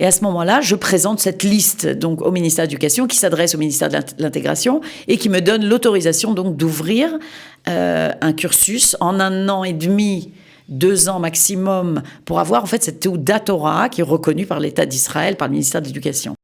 Et à ce moment-là, je présente cette liste donc au ministère de l'Éducation qui s'adresse au ministère de l'Intégration et qui me donne l'autorisation donc d'ouvrir un cursus en 1 an et demi, 2 ans maximum, pour avoir en fait cette Teudat Torah qui est reconnue par l'État d'Israël, par le ministère de l'Éducation.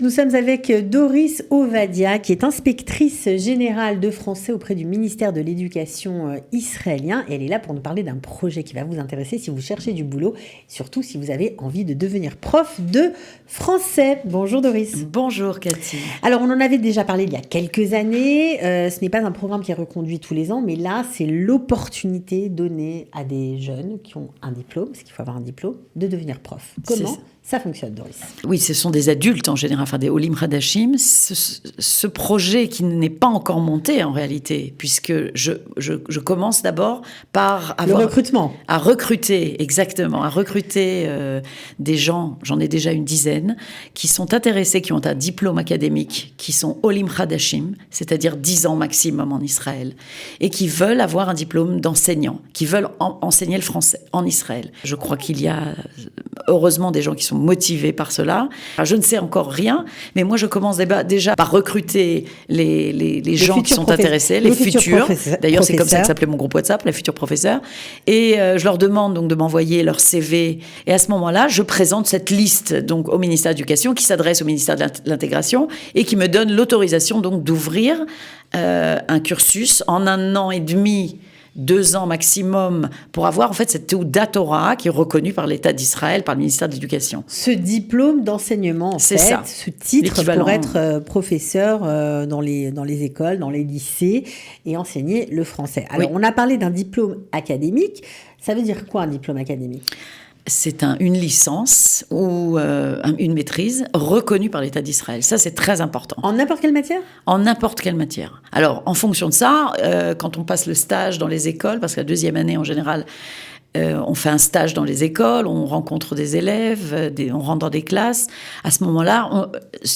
Nous sommes avec Doris Ovadia, qui est inspectrice générale de français auprès du ministère de l'Éducation israélien. Et elle est là pour nous parler d'un projet qui va vous intéresser si vous cherchez du boulot, surtout si vous avez envie de devenir prof de français. Bonjour Doris. Bonjour Cathy. Alors on en avait déjà parlé il y a quelques années. Ce n'est pas un programme qui est reconduit tous les ans, mais là c'est l'opportunité donnée à des jeunes qui ont un diplôme, parce qu'il faut avoir un diplôme, de devenir prof. Comment ça fonctionne, Doris? Oui, ce sont des adultes en général, enfin des Olim Hadashim. Ce projet qui n'est pas encore monté en réalité, puisque je commence d'abord par le recrutement. À recruter, exactement, à recruter des gens, j'en ai déjà une dizaine, qui sont intéressés, qui ont un diplôme académique, qui sont Olim Hadashim, c'est-à-dire 10 ans maximum en Israël, et qui veulent avoir un diplôme d'enseignant, qui veulent enseigner le français en Israël. Je crois qu'il y a heureusement des gens qui sont motivés par cela. Alors, je ne sais encore rien, mais moi je commence déjà par recruter les gens qui sont intéressés, les futurs. D'ailleurs, c'est comme ça que s'appelait mon groupe WhatsApp, les futurs professeurs. Et je leur demande donc de m'envoyer leur CV. Et à ce moment-là, je présente cette liste donc au ministère de l'Éducation qui s'adresse au ministère de l'Intégration et qui me donne l'autorisation donc d'ouvrir un cursus en 1 an et demi, 2 ans maximum, pour avoir en fait cette Teudat Torah qui est reconnue par l'État d'Israël, par le ministère de l'Éducation. Ce diplôme d'enseignement, en fait, ça. Ce titre pour être professeur dans les écoles, dans les lycées et enseigner le français. Alors, on a parlé d'un diplôme académique. Ça veut dire quoi un diplôme académique ? C'est une licence ou une maîtrise reconnue par l'État d'Israël. Ça, c'est très important. En n'importe quelle matière ? En n'importe quelle matière. Alors, en fonction de ça, quand on passe le stage dans les écoles, parce que la 2e année, en général, on fait un stage dans les écoles, on rencontre des élèves, on rentre dans des classes. À ce moment-là,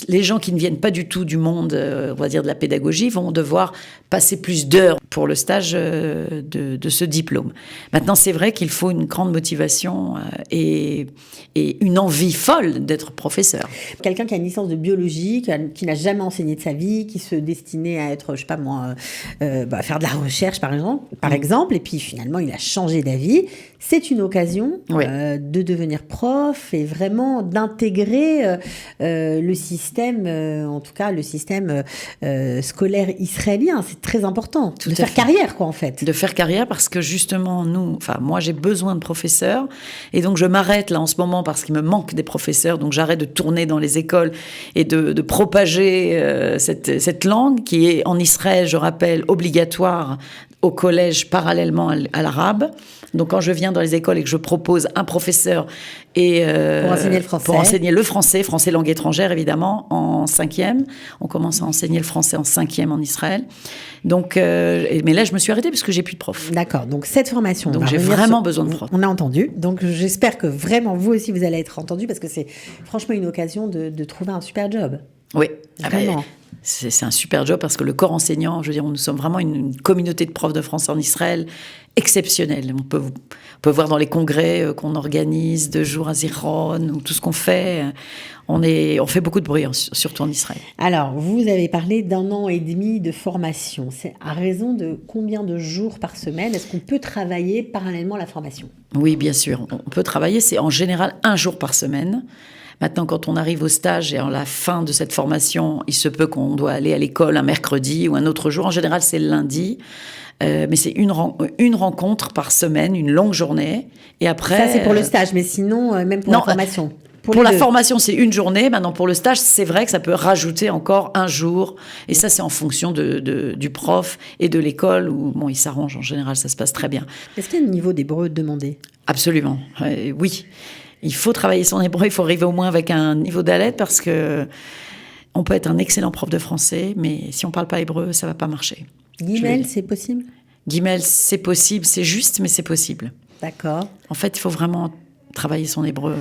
les gens qui ne viennent pas du tout du monde, on va dire de la pédagogie, vont devoir passer plus d'heures pour le stage de ce diplôme. Maintenant, c'est vrai qu'il faut une grande motivation et une envie folle d'être professeur. Quelqu'un qui a une licence de biologie, qui n'a jamais enseigné de sa vie, qui se destinait à être, je sais pas moi, faire de la recherche par exemple, et puis finalement il a changé d'avis. C'est une occasion de devenir prof et vraiment d'intégrer le système, en tout cas le système scolaire israélien. C'est très important de faire carrière, quoi, en fait. De faire carrière parce que justement, moi j'ai besoin de professeurs et donc je m'arrête là en ce moment parce qu'il me manque des professeurs. Donc j'arrête de tourner dans les écoles et de propager cette langue qui est en Israël, je rappelle, obligatoire au collège parallèlement à l'arabe. Donc quand je viens dans les écoles et que je propose un professeur pour enseigner le français. Pour enseigner le français langue étrangère évidemment, en 5e. On commence à enseigner le français en 5e en Israël. Donc, mais là je me suis arrêtée parce que j'ai plus de profs. D'accord, donc cette formation. Donc j'ai vraiment besoin de profs. On a entendu, donc j'espère que vraiment vous aussi vous allez être entendu parce que c'est franchement une occasion de trouver un super job. Oui, vraiment. C'est un super job parce que le corps enseignant, je veux dire, nous sommes vraiment une communauté de profs de français en Israël exceptionnelle. On peut voir dans les congrès qu'on organise 2 jours à Zichron, ou tout ce qu'on fait. On fait beaucoup de bruit, surtout en Israël. Alors, vous avez parlé d'1 an et demi de formation. C'est à raison de combien de jours par semaine est-ce qu'on peut travailler parallèlement à la formation ? Oui, bien sûr. On peut travailler, c'est en général 1 jour par semaine. Maintenant, quand on arrive au stage et à la fin de cette formation, il se peut qu'on doit aller à l'école un mercredi ou un autre jour. En général, c'est le lundi. Mais c'est une rencontre par semaine, une longue journée. Et après, ça, c'est pour le stage, mais sinon, même pour la formation. Pour la formation, c'est 1 journée. Maintenant, pour le stage, c'est vrai que ça peut rajouter encore 1 jour. Et ça, c'est en fonction du prof et de l'école où, ils s'arrangent. En général, ça se passe très bien. Est-ce qu'il y a un niveau d'hébreu demandé ? Absolument, oui. Il faut travailler son hébreu, il faut arriver au moins avec un niveau d'alerte parce que on peut être un excellent prof de français, mais si on ne parle pas hébreu, ça ne va pas marcher. Guimel, c'est possible ? Guimel, c'est possible, c'est juste, mais c'est possible. D'accord. En fait, il faut vraiment Travailler son hébreu,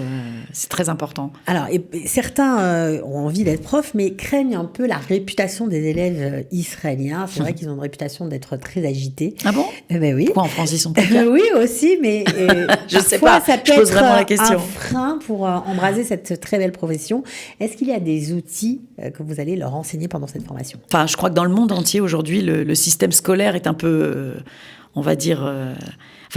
c'est très important. Alors, et certains ont envie d'être profs, mais craignent un peu la réputation des élèves israéliens. C'est vrai qu'ils ont une réputation d'être très agités. Ah bon? Ben oui. Pourquoi en France, ils sont plus calmes? Oui, aussi, mais je sais parfois, pas. ça peut Je pose être vraiment la question. un frein pour embraser cette très belle profession. Est-ce qu'il y a des outils que vous allez leur enseigner pendant cette formation? Enfin, je crois que dans le monde entier, aujourd'hui, le système scolaire est un peu, on va dire...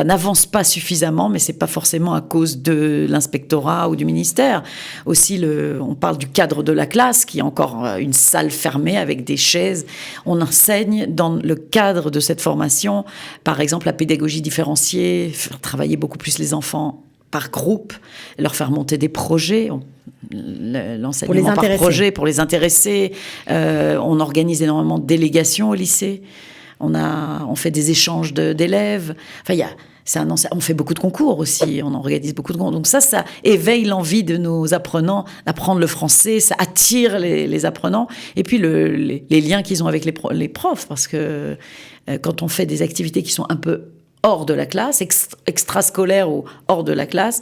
n'avance pas suffisamment, mais c'est pas forcément à cause de l'inspectorat ou du ministère. Aussi, on parle du cadre de la classe, qui est encore une salle fermée avec des chaises. On enseigne dans le cadre de cette formation, par exemple, la pédagogie différenciée, faire travailler beaucoup plus les enfants par groupe, leur faire monter des projets. L'enseignement par projet pour les intéresser. On organise énormément de délégations au lycée. On fait des échanges d'élèves. Enfin, on fait beaucoup de concours aussi. On organise beaucoup de concours. Donc ça éveille l'envie de nos apprenants d'apprendre le français. Ça attire les apprenants. Et puis les liens qu'ils ont avec les profs. Parce que quand on fait des activités qui sont un peu hors de la classe, extrascolaires ou hors de la classe,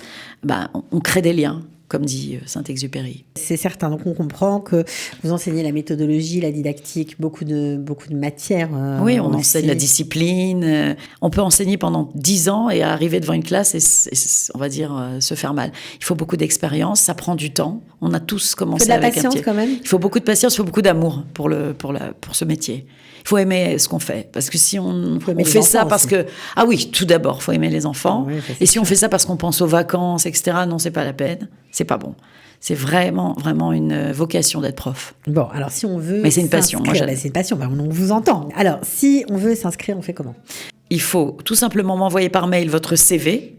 on crée des liens, comme dit Saint-Exupéry. C'est certain. Donc, on comprend que vous enseignez la méthodologie, la didactique, beaucoup de matières. Oui, on enseigne la discipline. On peut enseigner pendant 10 ans et arriver devant une classe et on va dire, se faire mal. Il faut beaucoup d'expérience, ça prend du temps. On a tous commencé avec un patience quand même. Il faut beaucoup de patience, il faut beaucoup d'amour pour ce métier. Il faut aimer ce qu'on fait. Parce que si on fait ça parce que... Ah oui, tout d'abord, il faut aimer les enfants. Oui, et si on fait ça parce qu'on pense aux vacances, etc., non, c'est pas la peine. C'est pas bon. C'est vraiment, vraiment une vocation d'être prof. Bon, alors si on veut... Mais c'est une passion. Moi, c'est une passion, on vous entend. Alors, si on veut s'inscrire, on fait comment? Il faut tout simplement m'envoyer par mail votre CV.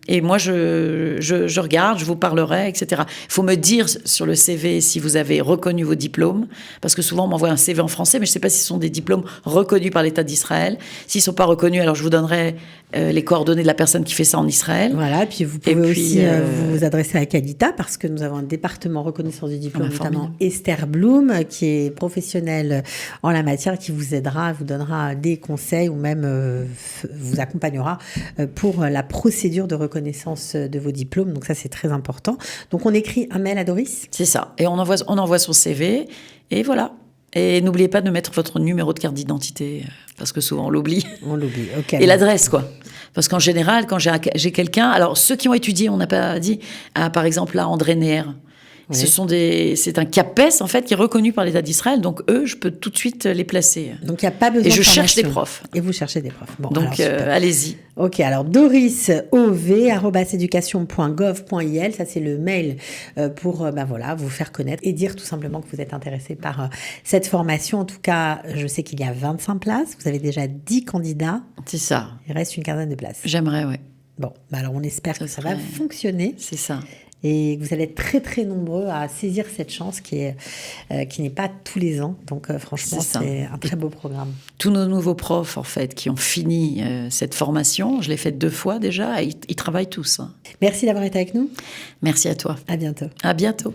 Et moi, je regarde, je vous parlerai, etc. Il faut me dire sur le CV si vous avez reconnu vos diplômes, parce que souvent on m'envoie un CV en français, mais je ne sais pas si ce sont des diplômes reconnus par l'État d'Israël. S'ils ne sont pas reconnus, alors je vous donnerai les coordonnées de la personne qui fait ça en Israël. Voilà, et puis vous pouvez aussi vous adresser à Qualita, parce que nous avons un département reconnaissance du diplôme, notamment Esther Blum, qui est professionnelle en la matière, qui vous aidera, vous donnera des conseils ou même vous accompagnera pour la procédure de reconnaissance de vos diplômes. Donc ça, c'est très important. Donc on écrit un mail à Doris. C'est ça. Et on envoie son CV et voilà. Et n'oubliez pas de mettre votre numéro de carte d'identité, parce que souvent on l'oublie. On l'oublie, ok. Et l'adresse, quoi. Parce qu'en général, quand j'ai quelqu'un... Alors, ceux qui ont étudié, on n'a pas dit... par exemple, là, André Neher. Oui. C'est un CAPES, en fait, qui est reconnu par l'État d'Israël. Donc, eux, je peux tout de suite les placer. Donc, il n'y a pas besoin de formation. Et je cherche des profs. Et vous cherchez des profs. Bon, donc, allez-y. Ok, alors dorisov@education.gov.il, ça c'est le mail pour vous faire connaître et dire tout simplement que vous êtes intéressé par cette formation. En tout cas, je sais qu'il y a 25 places. Vous avez déjà 10 candidats. C'est ça. Il reste une quinzaine de places. J'aimerais, oui. Bon, alors on espère que ça va fonctionner. C'est ça. Et que vous allez être très très nombreux à saisir cette chance qui n'est pas tous les ans. Donc franchement, c'est un très beau programme. Tous nos nouveaux profs, en fait, qui ont fini cette formation, je l'ai faite 2 fois déjà, ils travaillent tous. Hein. Merci d'avoir été avec nous. Merci à toi. À bientôt. À bientôt.